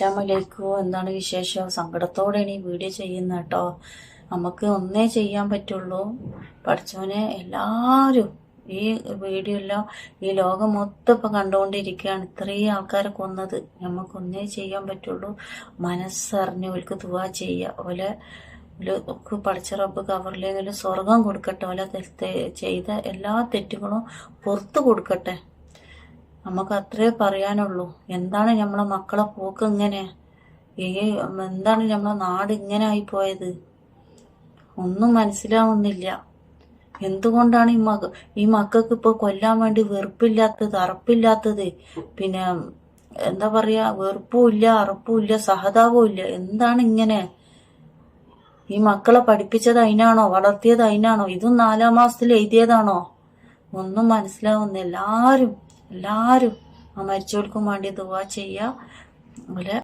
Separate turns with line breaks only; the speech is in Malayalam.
അസ്സലാമലൈക്കും. എന്താണ് വിശേഷം? സങ്കടത്തോടെയാണ് ഈ വീഡിയോ ചെയ്യുന്നത് കേട്ടോ. നമുക്ക് ഒന്നേ ചെയ്യാൻ പറ്റുള്ളൂ. പഠിച്ചവനെ എല്ലാവരും ഈ വീഡിയോ എല്ലാം ഈ ലോകം മൊത്തം ഇപ്പൊ കണ്ടുകൊണ്ടിരിക്കുകയാണ്. ഇത്രയും ആൾക്കാരെ കൊന്നത്. നമുക്ക് ഒന്നേ ചെയ്യാൻ പറ്റുള്ളൂ. മനസ്സറിഞ്ഞ് ഓൽക്ക് ദുആ ചെയ്യുക. ഓലെ പഠിച്ച റബ്ബ് കവറിലെങ്കിലും സ്വർഗം കൊടുക്കട്ടെ. ഓലെ ചെയ്ത എല്ലാ തെറ്റുകളും പുറത്തു കൊടുക്കട്ടെ. നമുക്ക് അത്രേ പറയാനുള്ളൂ. എന്താണ് നമ്മളെ മക്കളെ പോക്ക് ഇങ്ങനെ? എന്താണ് നമ്മളെ നാട് ഇങ്ങനെ ആയിപ്പോയത്? ഒന്നും മനസ്സിലാവുന്നില്ല. എന്തുകൊണ്ടാണ് ഈ മക്കൾക്ക് ഇപ്പൊ കൊല്ലാൻ വേണ്ടി വെറുപ്പില്ലാത്തത്, അറപ്പില്ലാത്തത്? പിന്നെ എന്താ പറയാ, വെറുപ്പും ഇല്ല, അറപ്പും ഇല്ല, സഹതാപവും ഇല്ല. എന്താണ് ഇങ്ങനെ? ഈ മക്കളെ പഠിപ്പിച്ചത് അതിനാണോ? വളർത്തിയത് അതിനാണോ? ഇതും 4-ാം മാസത്തിൽ എഴുതിയതാണോ? ഒന്നും മനസ്സിലാവുന്നില്ല. എല്ലാരും ആ മരിച്ചവർക്കും വേണ്ടി ദുആ ചെയ്യുക. അതുപോലെ